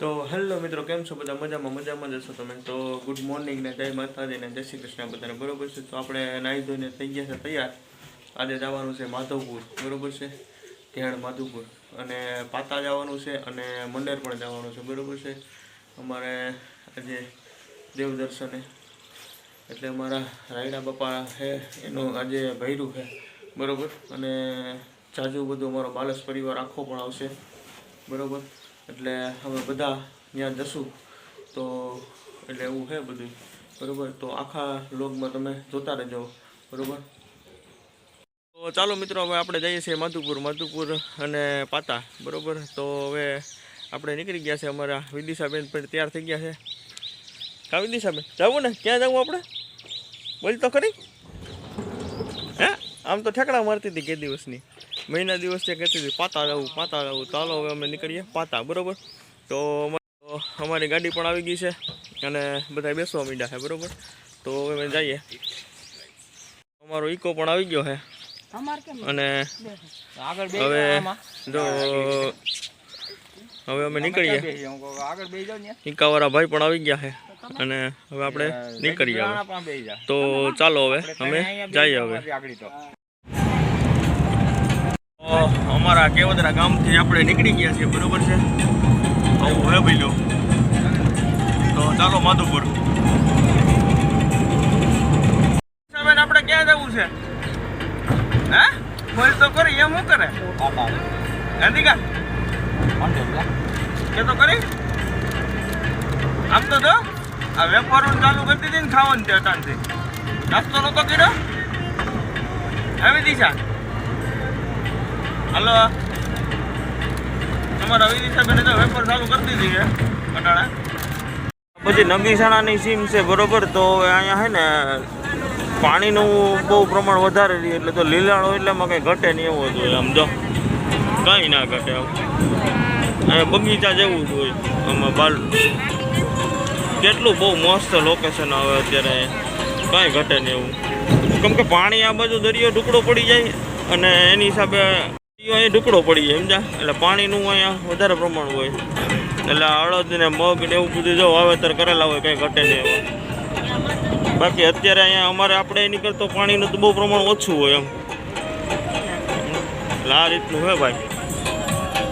તો હેલો મિત્રો, કેમ છો બધા? મજામાં જશો તમે? તો ગુડ મોર્નિંગ ને જય માતાજી ને જય શ્રી કૃષ્ણ બધાને. બરોબર છે. તો આપણે નાહી ધોઈને થઈ ગયા છે તૈયાર. આજે જવાનું છે માધવપુર, બરોબર છે, ધ્યાન માધવપુર, અને પાતા જવાનું છે અને મંડેર પણ જવાનું છે, બરોબર છે. અમારે આજે દેવ દર્શને એટલે અમારા રાયડા બાપા છે એનું આજે ભૈરું છે, બરોબર. અને જાજુ બધું અમારો બાલસ પરિવાર આખો પણ આવશે, બરોબર. એટલે અમે બધા ત્યાં જશું. તો એટલે એવું છે બધું, બરોબર. તો આખા વ્લોગમાં તમે જોતા રહેજો, બરોબર. તો ચાલો મિત્રો, હવે આપણે જઈએ છીએ માધુપુર અને પાતા, બરોબર. તો હવે આપણે નીકળી ગયા છે. અમારા વિદિશાબેન પણ તૈયાર થઈ ગયા છે. હા વિદિશાબેન, જવું ને? ક્યાં જવું આપણે? બોલ તો ખરી. હે આમ તો ઠેકડા મારતી હતી કે દિવસની, મહિના દિવસથી કહેતી હતી પાતા જવું. ચાલો હવે અમે નીકળીએ પાતા, બરોબર. તો અમારી ગાડી પણ આવી ગઈ છે અને બધા બેસવા માંડ્યા છે, બરોબર. તો હવે અમે જઈએ. અમારો ઈકો પણ આવી ગયો છે અને હવે અમે નીકળીએ. ઈકાવાળા ભાઈ પણ આવી ગયા છે અને હવે આપણે નીકળીએ. તો ચાલો હવે અમે જઈએ. હવે અમારા કેવદરા ગામથી આપણે નીકળી ગયા છીએ, બરોબર છે. આવું હે ભાઈ. તો ચાલો માધુપુર. આપણે ક્યાં જવું છે? હે બોલ તો કરી. એમ શું કરે ગાંધીકા કે તો કરી. આમ તો જો આ વેપારું ચાલુ કરી દીધી ને ખાવાનું છે અટાણથી. નાસ્તો નતો કર્યો? આવી દિશા હાલો. તમારા વિદિશાબેને તો વેપાર ચાલુ કરી દીધી છે અટાણે. બધી નગીસાણાની સીમ છે, બરોબર. તો અહીંયા છે ને પાણીનું બહુ પ્રમાણ વધારે રહે, એટલે તો લીલાણો એટલે એમાં કંઈ ઘટે નહીં એવું હતું. આમ જો કંઈ ના ઘટે. અહીંયા બગીચા જેવું જ હોય. આમાં બાલ કેટલું બહુ મસ્ત લોકેશન આવે અત્યારે. કાંઈ ઘટે નહીં એવું, કેમ કે પાણી આ બાજુ દરિયો ટુકડો પડી જાય અને એની હિસાબે અહીં ટુકડો પડી જાય, સમજા. એટલે પાણીનું અહીંયા વધારે પ્રમાણ હોય. એટલે અડદ ને મગ ને એવું બધું જો વાવેતર કરેલા હોય, કંઈ ઘટે નહીં એવા. બાકી અત્યારે અહીંયા અમારે આપણે એની કરતો પાણીનું તો બહુ પ્રમાણ ઓછું હોય એમ. એટલે આ રીતનું હોય ભાઈ.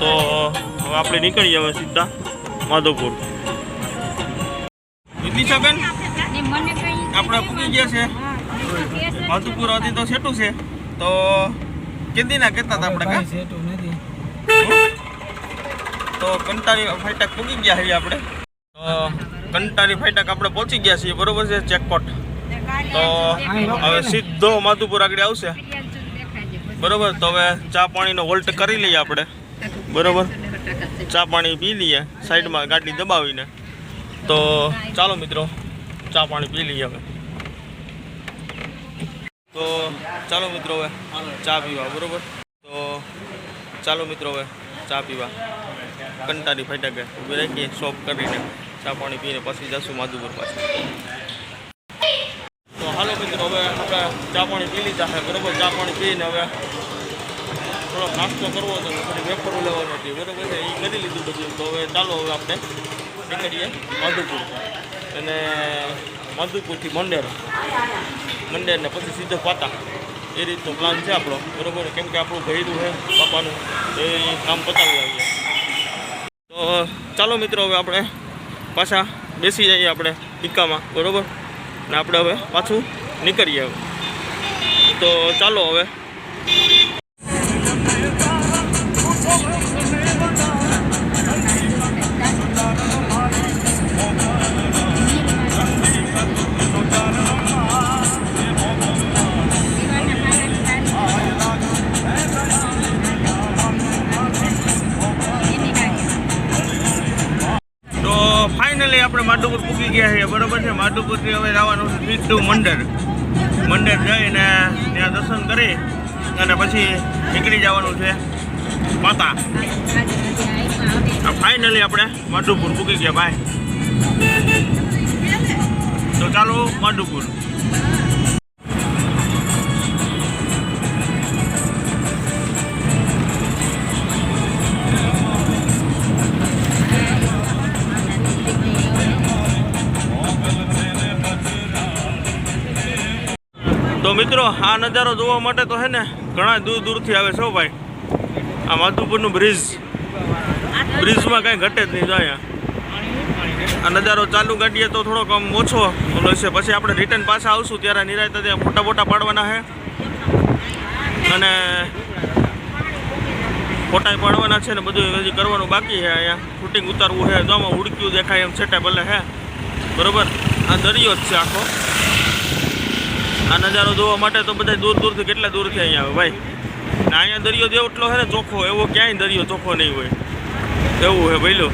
તો હવે આપણે નીકળીએ હવે સીધા માધવપુર. વિદિશાબેન આપણે પૂકી ગયા છે માધવપુર. હજી તો સેટું છે. તો કેદીના કહેતા હતા આપણે તો કંટાળી ફાટક પૂકી ગયા છીએ આપણે. તો કંટાળી ફાટક આપણે પહોંચી ગયા છીએ, બરોબર છે, ચેકપોટ. તો હવે સીધો માધુપુર આગળ આવશે, બરોબર. તો હવે ચા પાણીનો હોલ્ટ કરી લઈએ આપણે, બરોબર. ચા પાણી પી લઈએ સાઈડમાં ગાડી દબાવીને. તો ચાલો મિત્રો, ચા પાણી પી લઈએ હવે. તો ચાલો મિત્રો હવે ચા પીવા, બરોબર. તો ચાલો મિત્રો હવે ચા પીવા કંટાળી ફાટકે ઊભી રાખીએ શોપ કરીને. ચા પાણી પીને પછી જશું માધુપુર પાછું. તો હાલો મિત્રો, હવે આપણે ચા પાણી પી લીધા છે, બરોબર. ચા પાણી પીને હવે થોડોક નાસ્તો કરવો હતો, થોડી વેફરો લેવાની હતી, બરોબર છે, એ કરી લીધું બધું. તો હવે ચાલો હવે આપણે નીકળીએ માધુપુર. અને માધુપુરથી મંડેર ને પછી સીધો પાતા, એ રીતનો પ્લાન છે આપણો, બરોબર. કેમ કે આપણું ભૈરું છે બાપાનું, એ કામ પતાવી આવીએ. તો ચાલો મિત્રો, હવે આપણે પાછા બેસી જઈએ આપણે ઈકામાં, બરોબર. ને આપણે હવે પાછું નીકળીએ હવે. તો ચાલો હવે. ફાઇનલી આપણે માધુપુર પૂકી ગયા છીએ, બરોબર છે. માધુપુરથી હવે જવાનું છે સીધું મંડેર જઈને ત્યાં દર્શન કરી અને પછી નીકળી જવાનું છે પાતા. ફાઇનલી આપણે માધુપુર પૂકી ગયા ભાઈ. તો ચાલો માધુપુર. મિત્રો આ નજારો જોવા માટે તો હે ને ઘણા દૂર દૂરથી આવે છે ભાઈ. આ માધુપુરનું બ્રિજમાં કાંઈ ઘટે જ નહીં. જો અહીંયા આ નજારો ચાલુ કાઢીએ તો થોડોક આમ ઓછો ઓલો છે. પછી આપણે રિટર્ન પાછા આવશું ત્યારે નિરાંતે ત્યાં ફોટા બોટા પાડવાના છે અને ફોટા પાડવાના છે ને બધું હજી કરવાનું બાકી છે. અહીંયા શૂટિંગ ઉતારવું છે. જો આમાં ઉડક્યું દેખાય એમ છેટે ભલે હે બરોબર. આ દરિયો જ છે આખો. આ નજારો જોવા માટે તો બધા દૂર દૂરથી કેટલા દૂરથી અહીંયા આવે ભાઈ. ને અહીંયા દરિયો જેવો એટલો છે ને ચોખ્ખો, એવો ક્યાંય દરિયો ચોખ્ખો નહીં હોય એવું છે ભાઈ.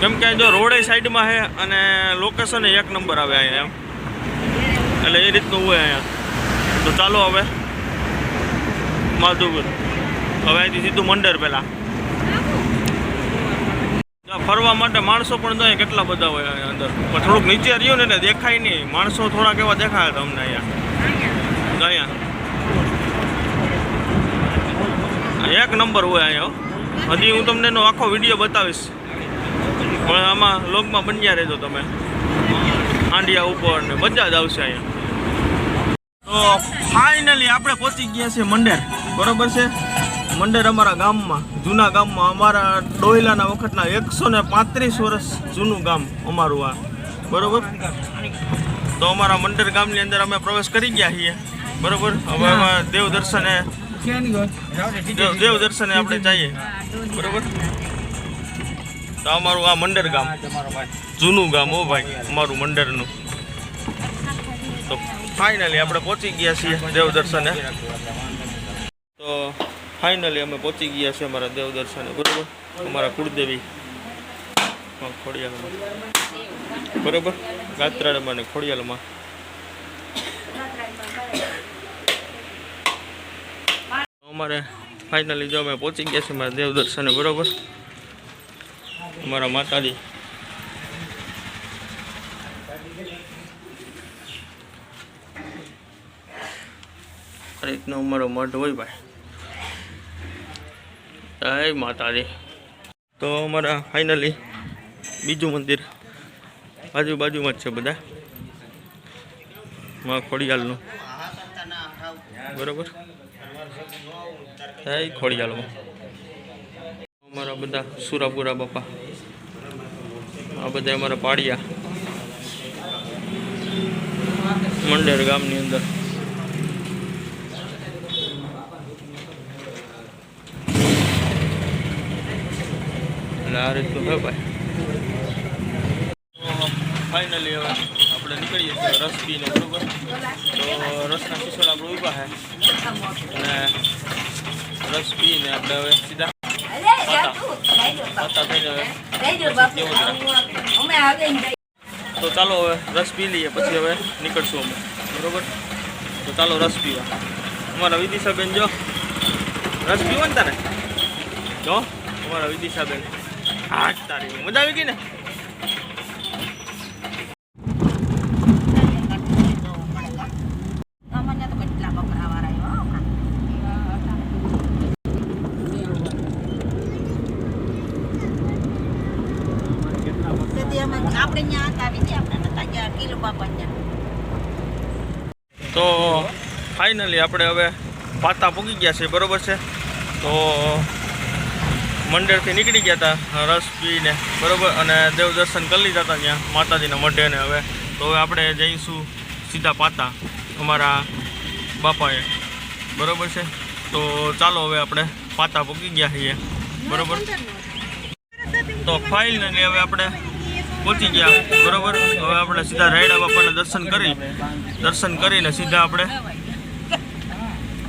કેમ કે જો રોડે સાઈડમાં છે અને લોકેશન એક નંબર આવે અહીંયા એમ, એટલે એ રીતનું હોય અહીંયા. તો ચાલો હવે માધુપુર, હવે અહીંથી સીધું મંડેર પહેલાં ફરવા માટે માણસો પણ જોઈએ કેટલા બધા હોય અહીંયા અંદર. પણ થોડુંક નીચે રહ્યું ને એટલે દેખાય નહીં. માણસો થોડાક એવા દેખાય તમને અહીંયા. એક નંબર હોય અહીંયા. હજી હું તમને એનો આખો વિડીયો બતાવીશ, પણ આમાં લોગમાં બન્યા રહેજો તમે. આંડિયા ઉપર ને મજા જ આવશે અહીંયા. તો ફાઇનલી આપણે પહોંચી ગયા છીએ મંડેર, બરોબર છે. મંડેર અમારા ગામમાં, જૂના ગામમાં, અમારા ડોયલાના વખતના 135 વર્ષ જૂનું ગામ અમારું આ, બરોબર. તો અમારા મંડેર ગામની અંદર અમે પ્રવેશ કરી ગયા છીએ, બરોબર. હવે અમે દેવ દર્શને આપણે જઈએ, બરોબર. તો અમારું આ મંડેર ગામ જૂનું ગામ હો ભાઈ, અમારું મંડેરનું. તો ફાઇનલી આપણે પહોંચી ગયા છીએ દેવ દર્શને. તો ફાઇનલી અમે પહોંચી ગયા છીએ અમારા દેવ દર્શને, બરોબર. અમારા કુળદેવી ખોડિયાલમાં, બરોબર. ગાત્રાળમાં ને ખોડિયાલમાં. અમારે ફાઇનલી જો અમે પહોંચી ગયા છીએ અમારા દેવ દર્શને, બરોબર. અમારા માતાજી આ રીતનો અમારો મઠ હોય ભાઈ. જય માતાજી. તો અમારા ફાઇનલી બીજું મંદિર આજુબાજુમાં જ છે બધા, માં ખોડિયાલનું, બરોબર. જય ખોડિયાલમાં અમારા બધા સુરાપુરા બાપા, આ બધા અમારા પાડિયા મંડેર ગામની અંદર. એટલે આ રીતનું છે ભાઈ. ફાઇનલી હવે આપણે નીકળીએ છીએ રસ પીને, બરોબર. તો રસના શીશળ આપણે ઊભા છે અને રસ પીને આપણે હવે સીધા તો ચાલો હવે રસ પી લઈએ, પછી હવે નીકળશું અમે, બરોબર. તો ચાલો રસ પીવા. અમારા વિદિશાબેન જો રસ પીવો ને તારે, જો અમારા વિદિશાબેન. હા તારી મજા આવી ગઈ ને. તો ફાઇનલી આપણે હવે પાતા પૂગી ગયા છે, બરોબર છે. તો મંડળથી નીકળી ગયા હતા રસ પીને, બરોબર. અને દેવ દર્શન કરી લીધા હતા ત્યાં માતાજીના મઢે ને. હવે તો હવે આપણે જઈશું સીધા પાતા અમારા બાપાએ, બરોબર છે. તો ચાલો હવે આપણે પાતા પૂગી ગયા છીએ, બરોબર. તો ફાઇનલી હવે આપણે પહોંચી ગયા, બરોબર. હવે આપણે સીધા રાયડા બાપાના દર્શન કરીને સીધા આપણે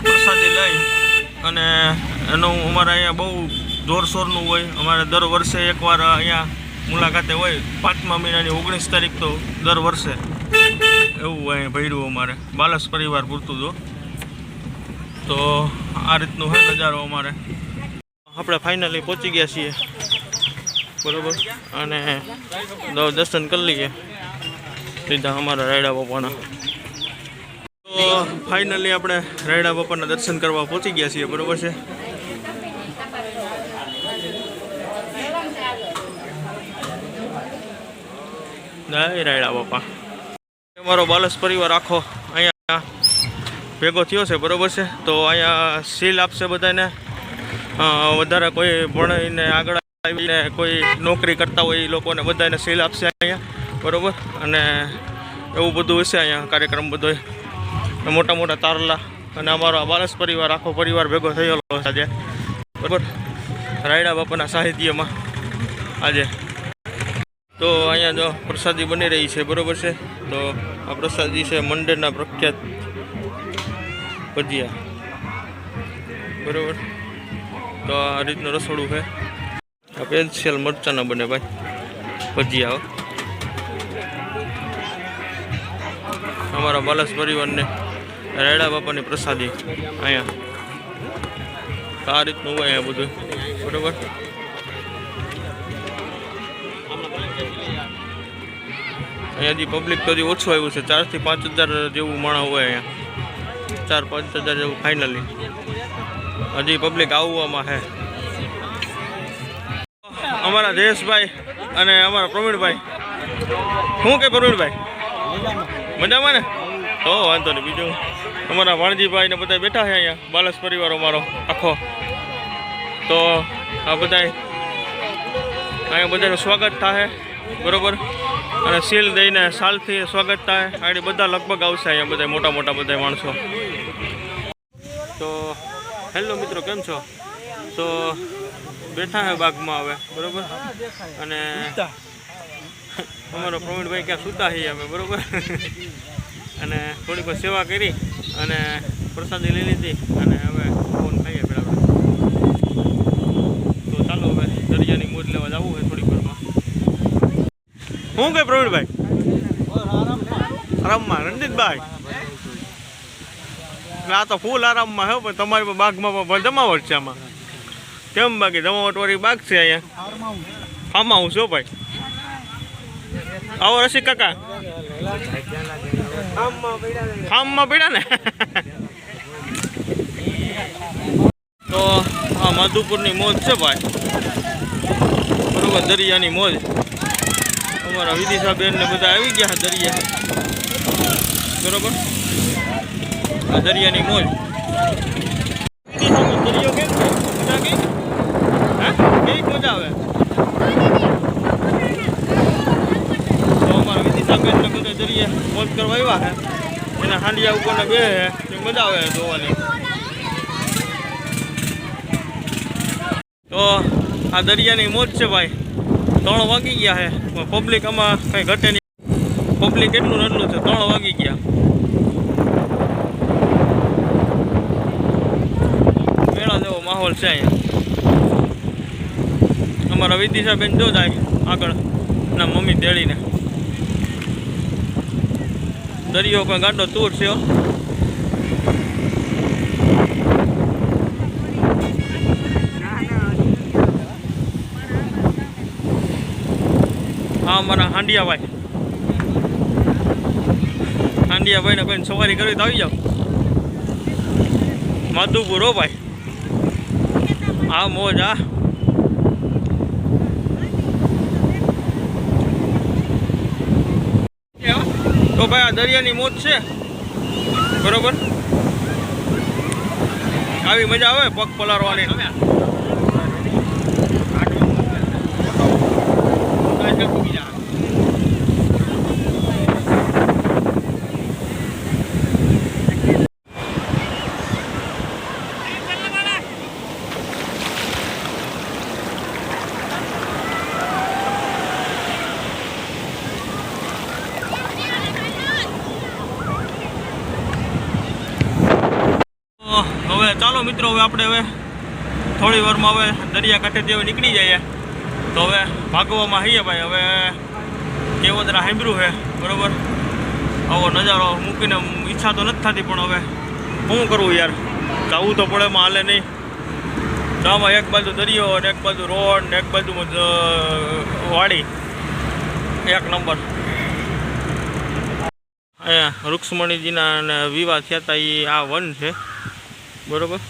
પ્રસાદી લઈ અને એનું અમારે અહીંયા બહુ જોરશોરનું હોય. અમારે દર વર્ષે એકવાર અહીંયા મુલાકાતે હોય, 5મા મહિનાની 19 તારીખ તો દર વર્ષે એવું હોય ભર્યું અમારે બાલસ પરિવાર પૂરતું. તો આ રીતનું છે નજારો અમારે. આપણે ફાઇનલી પહોંચી ગયા છીએ, બરોબર. અને દર્શન કરી લઈએ સીધા અમારા રાયડા બાપાના. તો ફાઇનલી આપણે રાયડા બાપાના દર્શન કરવા પહોંચી ગયા છીએ, બરોબર છે. જય રાયડા બાપા. અમારો બાલસ પરિવાર આખો અહીંયા ભેગો થયો છે, બરાબર છે. તો અહીંયા સીલ આપશે બધાને. વધારે કોઈ ભણીને આગળ આવીને કોઈ નોકરી કરતા હોય એ લોકોને બધાને સીલ આપશે અહીંયા, બરાબર. અને એવું બધું હશે અહીંયા કાર્યક્રમ બધો, મોટા મોટા તારલા. અને અમારો બાલસ પરિવાર આખો પરિવાર ભેગો થયેલો છે આજે, બરાબર, રાયડા બાપાના સાહિત્યમાં આજે. તો અહીંયા જો પ્રસાદી બની રહી છે, બરાબર છે. તો આ પ્રસાદી છે મંડળના પ્રખ્યાત ભજીયા, બરાબર. તો આ રીતનું રસોડું છે. આ પેન્સિલ મરચાના બને ભાઈ ભજીયા. અમારા બાલસ પરિવારને રાયડા બાપાની પ્રસાદી અહીંયા આ રીતનું હોય અહીંયા બધું, બરાબર. અહીંયા હજી પબ્લિક તો હજી ઓછું આવ્યું છે. 4 થી 5 હજાર જેવું માણસ હોય અહીંયા, 4-5 હજાર જેવું ફાઇનલી. હજી પબ્લિક આવવામાં છે. અમારા જયેશભાઈ અને અમારા પ્રવીણભાઈ, શું કે પ્રવીણભાઈ મજામાં ને? તો વાંધો નહીં. બીજું અમારા વાણજીભાઈ ને બધા બેઠા છે અહીંયા, બાલસ પરિવાર અમારો આખો. તો આ બધા અહીંયા બધાનું સ્વાગત થાય, બરાબર. અને સીલ દઈને સાલથી સ્વાગત થાય. આગળ બધા લગભગ આવશે અહીંયા, બધા મોટા મોટા બધા માણસો. તો હેલો મિત્રો, કેમ છો? તો બેઠા હે બાગમાં હવે, બરાબર. અને અમારો પ્રવીણભાઈ ક્યાં સૂતા છીએ અમે, બરાબર. અને થોડીક સેવા કરી અને પ્રસાદી લઈ લીધી અને હવે ફોન ખાઈએ પેલા. તો ચાલો હવે દરિયાની મોજ લેવા જવું હોય થોડીક વારમાં. શું કે પ્રવીણભાઈ? આરામમાં રણજીતભાઈ? આ તો ફૂલ આરામમાં હે, પણ તમારી બાગમાં જમાવટ છે આમાં. કેમ બાકી જમાવટવાળી બાગ છે અહીંયા, ફાર્મ હાઉસ હો ભાઈ. આવો રસિક કાકા, ફાર્મમાં પડ્યા ને. તો આ માધુપુરની મોજ છે ભાઈ, બરોબર. દરિયાની મોજ. અમારા વિદિશાબેન ને બધા આવી ગયા દરિયા, બરોબર. આ દરિયાની મોજ. દરિયો કેમ છે? મજા કઈ? હા, કેવી મજા આવે? તો અમારા વિદિશાબેન ને બધા દરિયા મોજ કરવા આવ્યા છે. એના હાંડિયા ઉપર બે છે, મજા આવે જોવાની. તો આ દરિયાની મોજ છે ભાઈ. 3 વાગી ગયા છે, પબ્લિક આમાં કંઈ ઘટે નહીં. પબ્લિક એટલું ને એટલું છે. 3 વાગી ગયા. મેળા જેવો માહોલ છે અહીંયા. અમારા વિદિશાબેન જો જાય આગળ ના મમ્મી તેડીને. દરિયો કોઈ ગાડો તૂર છે. હા, અમારા હાંડિયાભાઈ ને કોઈ સવારી કરવી તો આવી જાઓ. માધુપુર હો ભાઈ. હા, મોજ. હા, તો ભાઈ આ દરિયાની મોજ છે, બરોબર. આવી મજા આવે પગ પલારવાની. હવે ચાલો મિત્રો, હવે આપણે થોડી વારમાં હવે દરિયા કાંઠેથી હવે નીકળી જઈએ. તો હવે ભાગવામાં હઈએ ભાઈ. હવે કેવોદરા સાંભળ્યું છે, બરાબર. આવો નજારો મૂકીને ઈચ્છા તો નથી થતી, પણ હવે શું કરવું યાર, જવું તો પડે, એમાં હાલે નહીં. તો આમાં એક બાજુ દરિયો ને એક બાજુ રોડ ને એક બાજુ વાડી, 1 નંબર. અહીંયા રૂક્ષ્મણીજીના વિવાહ થયા હતા, એ આ વન છે, બરાબર.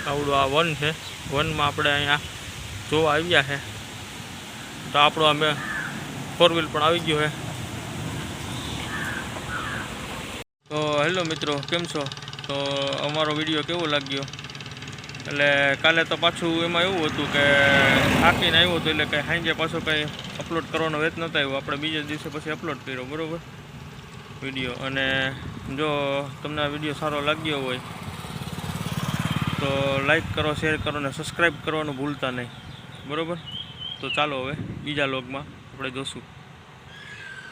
આવડું આ વન છે. વનમાં આપણે અહીંયા જોવા આવ્યા છે. તો આપણો અમે 4 વ્હીલ પણ આવી ગયું છે. તો હેલો મિત્રો, કેમ છો? તો અમારો વિડીયો કેવો લાગ્યો? એટલે કાલે તો પાછું એમાં એવું હતું કે થાકીને આવ્યો હતો, એટલે કંઈ સાંજે પાછો કંઈ અપલોડ કરવાનો વેત નહોતો આવ્યો. આપણે બીજા દિવસે પછી અપલોડ કર્યો, બરાબર વિડીયો. અને જો તમને આ વિડીયો સારો લાગ્યો હોય તો લાઈક કરો, શેર કરો અને સબસ્ક્રાઈબ કરવાનું ભૂલતા નહીં, બરાબર. તો ચાલો હવે બીજા વ્લોગમાં આપણે જોશું.